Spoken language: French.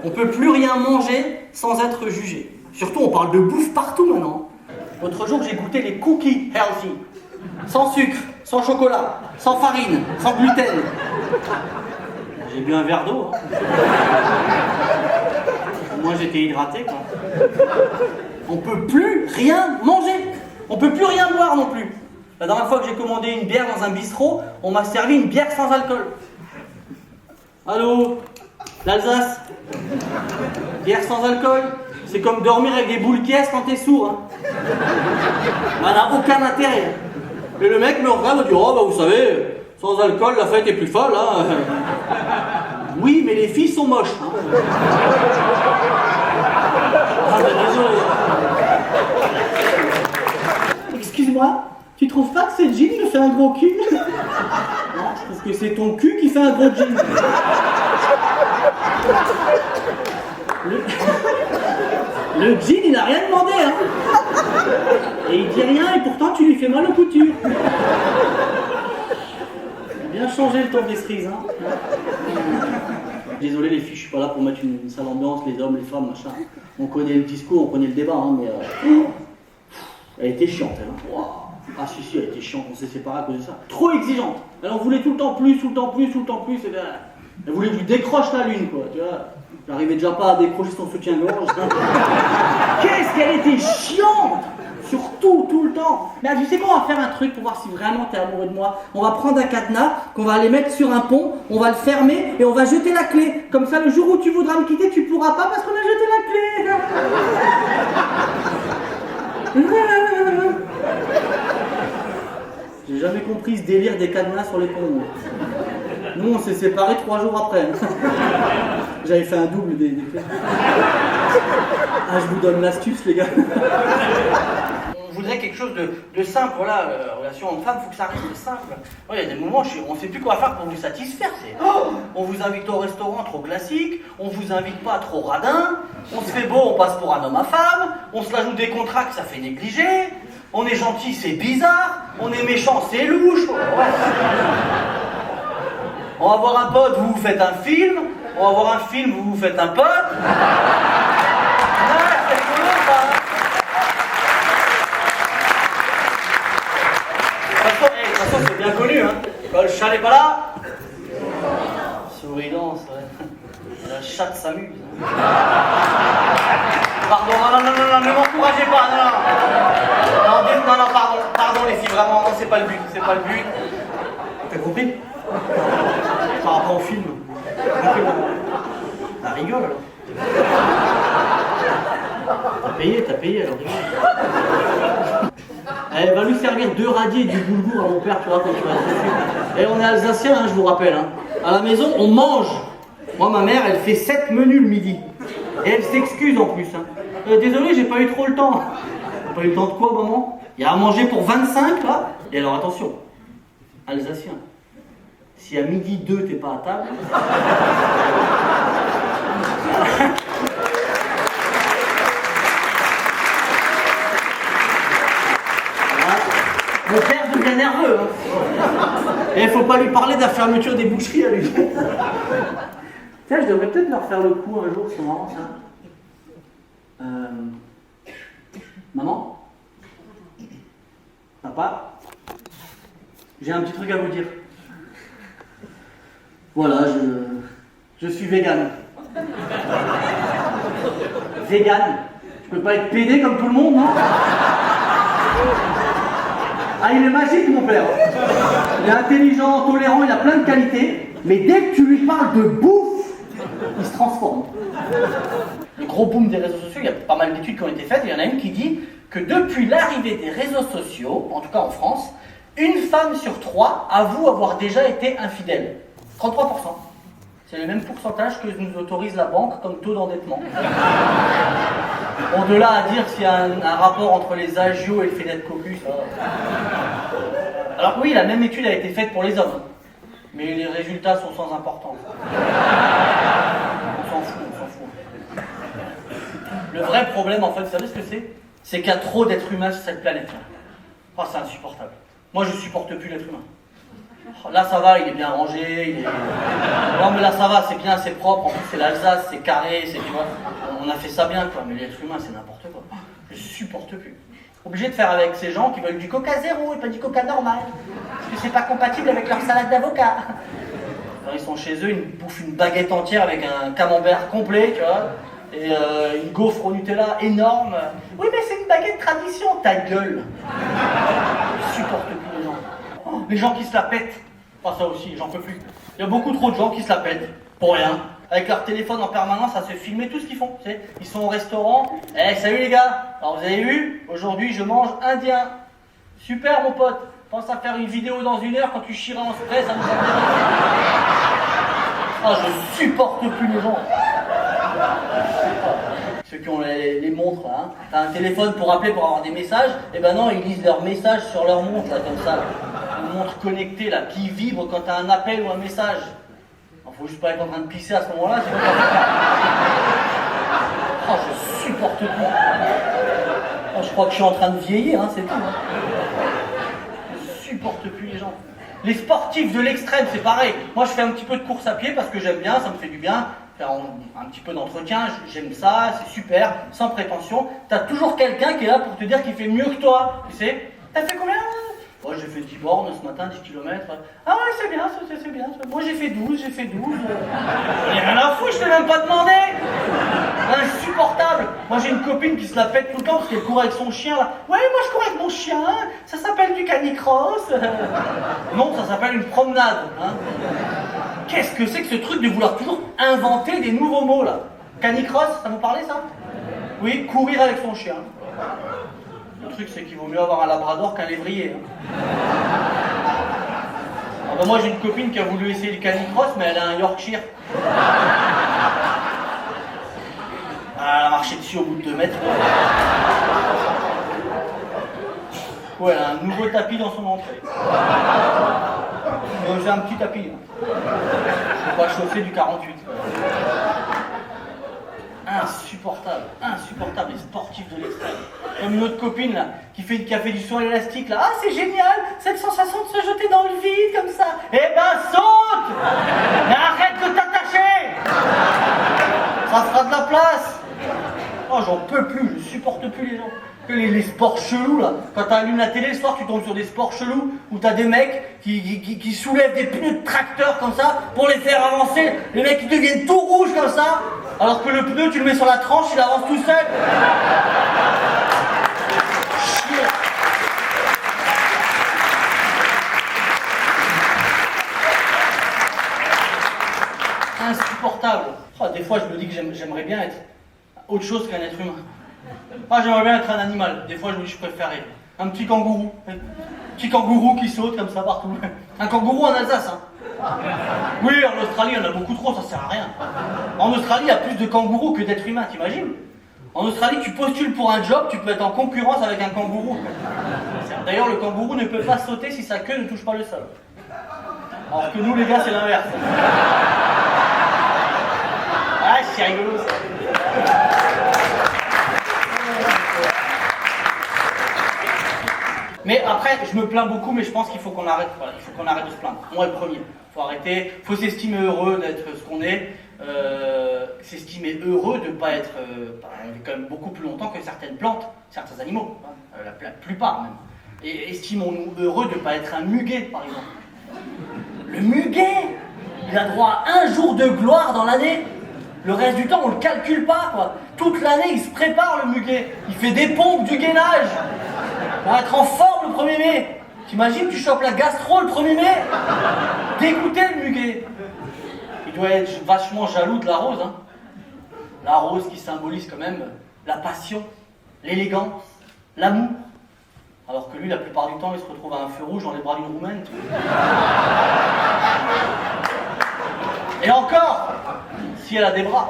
On peut plus rien manger sans être jugé. Surtout, on parle de bouffe partout maintenant. L'autre jour, j'ai goûté les cookies healthy. Sans sucre, sans chocolat, sans farine, sans gluten. J'ai bu un verre d'eau. Hein. Moi, j'étais hydraté, quoi. On peut plus rien manger. On peut plus rien boire non plus. La dernière fois que j'ai commandé une bière dans un bistrot, on m'a servi une bière sans alcool. Allô? L'Alsace? Bière sans alcool? C'est comme dormir avec des boules caisses quand t'es sourd. Hein. Ça n'a aucun intérêt. Et le mec me regarde et me dit, oh bah vous savez, sans alcool la fête est plus folle. Hein. Oui, mais les filles sont moches. Hein. Ah bah désolé. Excuse-moi, tu trouves pas que ce jean me fait un gros cul? Non, je trouve que c'est ton cul qui fait un gros jean. Le jean, il n'a rien demandé, hein. Et il dit rien, et pourtant tu lui fais mal aux coutures. Il a bien changé le temps des cerises, hein. Désolé les filles, je suis pas là pour mettre une sale ambiance, les hommes, les femmes, machin. On connaît le discours, on connaît le débat, hein, mais... Elle était chiante, elle. Hein. Wow. Ah si, elle était chiante, on s'est séparés à cause de ça. Trop exigeante. Elle en voulait tout le temps plus, tout le temps plus, tout le temps plus. Et bien, elle voulait que je lui décroche la lune, quoi, tu vois. J'arrivais déjà pas à décrocher son soutien-gorge. Qu'est-ce qu'elle était chiante! Surtout, tout le temps. Mais tu sais quoi, on va faire un truc pour voir si vraiment t'es amoureux de moi. On va prendre un cadenas, qu'on va aller mettre sur un pont, on va le fermer et on va jeter la clé. Comme ça, le jour où tu voudras me quitter, tu pourras pas parce qu'on a jeté la clé. J'ai jamais compris ce délire des cadenas sur les ponts. Nous, on s'est séparés 3 jours après. J'avais fait un double des clés. Ah, je vous donne l'astuce, les gars. On voudrait quelque chose de simple, voilà. Relation homme-femme, il faut que ça reste simple. Il y a des moments, on ne sait plus quoi faire pour vous satisfaire. On vous invite au restaurant trop classique, on vous invite pas trop radin, on se fait beau, on passe pour un homme à femme, on se la joue des contrats que ça fait négliger, on est gentil, c'est bizarre, on est méchant, c'est louche. Ouais. On va voir un pote, vous vous faites un film, on va voir un film, vous vous faites un pote. C'est cool, ça. De toute façon, c'est bien connu, hein. Quand le chat n'est pas là, souris danse, ouais. La chatte s'amuse. Pardon, non, ne m'encouragez pas, non, pardon les filles, vraiment, non, c'est pas le but. T'as compris? Par rapport au film. T'as rigole alors. T'as payé alors. Elle va lui servir 2 radis et du boulgour à mon père, tu vois, quand tu vas dessus. Et on est alsacien, hein, je vous rappelle. Hein. À la maison, on mange. Moi, ma mère, elle fait 7 menus le midi. Et elle s'excuse en plus. Hein. Désolé, j'ai pas eu trop le temps. Pas eu le temps de quoi, maman? Il y a à manger pour 25, là. Et alors, attention, alsacien. Si à midi 2, t'es pas à table... Mon père devient nerveux. Hein. Et il faut pas lui parler de la fermeture des boucheries à lui. Tiens, je devrais peut-être leur faire le coup un jour, c'est marrant ça. Maman? Papa? J'ai un petit truc à vous dire. Voilà, je suis vegan. Vegan? Je peux pas être pédé comme tout le monde, non? Ah, il est magique, mon père. Il est intelligent, tolérant, il a plein de qualités. Mais dès que tu lui parles de bouffe, il se transforme. Le gros boom des réseaux sociaux, il y a pas mal d'études qui ont été faites. Il y en a une qui dit que depuis l'arrivée des réseaux sociaux, en tout cas en France, une femme sur 3 avoue avoir déjà été infidèle. 33%. C'est le même pourcentage que nous autorise la banque comme taux d'endettement. Bon, de là à dire s'il y a un rapport entre les agios et le fait d'être cocu, ça... Alors oui, la même étude a été faite pour les hommes. Mais les résultats sont sans importance. On s'en fout. Le vrai problème, en fait, vous savez ce que c'est? C'est qu'il y a trop d'êtres humains sur cette planète. Oh, c'est insupportable. Moi, je supporte plus l'être humain. Là ça va, il est bien rangé, il est... Non mais là ça va, c'est bien, c'est propre, en plus c'est l'Alsace, c'est carré, c'est, tu vois, on a fait ça bien quoi, mais l'être humain c'est n'importe quoi. Je supporte plus. Obligé de faire avec ces gens qui veulent du coca zéro et pas du coca normal, parce que c'est pas compatible avec leur salade d'avocat. Quand ils sont chez eux, ils bouffent une baguette entière avec un camembert complet, tu vois, et une gaufre au Nutella énorme. Oui mais c'est une baguette tradition, ta gueule. Je supporte plus les gens. Oh, les gens qui se la pètent. Ah ça aussi, j'en peux plus. Il y a beaucoup trop de gens qui se la pètent, pour rien. Avec leur téléphone en permanence à se filmer tout ce qu'ils font. Tu sais, ils sont au restaurant. Eh, salut les gars. Alors vous avez vu, aujourd'hui je mange indien. Super mon pote. Pense à faire une vidéo dans 1 heure quand tu chieras en spray, ça me fait. Ah, je supporte plus les gens. Ceux qui ont les montres là, hein. T'as un téléphone pour appeler pour avoir des messages, et ben non, ils lisent leurs messages sur leur montre là, comme ça. Une montre connectée là, qui vibre quand t'as un appel ou un message. Faut juste pas être en train de pisser à ce moment-là, sinon oh, je supporte plus. Oh, je crois que je suis en train de vieillir, hein, c'est tout. Hein. Je supporte plus les gens. Les sportifs de l'extrême, c'est pareil. Moi, je fais un petit peu de course à pied parce que j'aime bien, ça me fait du bien. Faire un petit peu d'entretien, j'aime ça, c'est super, sans prétention. T'as toujours quelqu'un qui est là pour te dire qu'il fait mieux que toi. Tu sais, t'as fait combien? Moi j'ai fait 10 bornes ce matin, 10 km. Ah ouais, c'est bien, c'est bien. Moi j'ai fait 12. J'en ai rien à foutre, je t'ai même pas demandé. Insupportable. Moi j'ai une copine qui se la pète tout le temps parce qu'elle court avec son chien là. Ouais, moi je cours avec mon chien, ça s'appelle du canicross. Non, ça s'appelle une promenade. Hein. Qu'est-ce que c'est que ce truc de vouloir toujours inventer des nouveaux mots là? Canicross, ça vous parlait ça? Oui, courir avec son chien. Le truc, c'est qu'il vaut mieux avoir un labrador qu'un lévrier. Hein. Ah ben moi, j'ai une copine qui a voulu essayer le canicross, mais elle a un Yorkshire. Ah, elle a marché dessus au bout de 2 mètres. Ouais, elle a un nouveau tapis dans son entrée. J'ai un petit tapis. Hein. Je peux pas chausser du 48. Insupportable, les sportifs de l'extrême. Comme une autre copine là, qui a fait du saut élastique là. Ah c'est génial, cette sensation de se jeter dans le vide comme ça. Eh ben saute. Mais arrête de t'attacher. Ça fera de la place. Oh j'en peux plus, je supporte plus les gens. Que les sports chelous là, quand t'allumes la télé le soir tu tombes sur des sports chelous où t'as des mecs qui soulèvent des pneus de tracteur comme ça pour les faire avancer, les mecs qui deviennent tout rouges comme ça, alors que le pneu tu le mets sur la tranche, il avance tout seul. Chier. Insupportable. Oh, des fois je me dis que j'aimerais bien être autre chose qu'un être humain. Ah, j'aimerais bien être un animal. Des fois, je préférais. Un petit kangourou. Un petit kangourou qui saute comme ça partout. Un kangourou en Alsace, hein. Oui, en Australie, il y en a beaucoup trop, ça sert à rien. En Australie, il y a plus de kangourous que d'êtres humains, t'imagines? En Australie, tu postules pour un job, tu peux être en concurrence avec un kangourou. D'ailleurs, le kangourou ne peut pas sauter si sa queue ne touche pas le sol. Alors que nous, les gars, c'est l'inverse. Ah, c'est rigolo, ça. Mais après, je me plains beaucoup, mais je pense qu'il faut qu'on arrête. Voilà, il faut qu'on arrête de se plaindre. Moi, le premier. Il faut arrêter. Il faut s'estimer heureux d'être ce qu'on est. S'estimer heureux de ne pas être quand même beaucoup plus longtemps que certaines plantes, certains animaux, hein, la plupart même. Et estimons-nous heureux de ne pas être un muguet, par exemple. Le muguet, il a droit à 1 jour de gloire dans l'année. Le reste du temps, on le calcule pas, quoi. Toute l'année, il se prépare, le muguet. Il fait des pompes, du gainage. Pour être en forme le 1er mai. T'imagines, tu chopes la gastro le 1er mai? Dégoûté, le muguet. Il doit être vachement jaloux de la rose, hein. La rose qui symbolise quand même la passion, l'élégance, l'amour. Alors que lui, la plupart du temps, il se retrouve à un feu rouge dans les bras d'une roumaine. Et encore, si elle a des bras.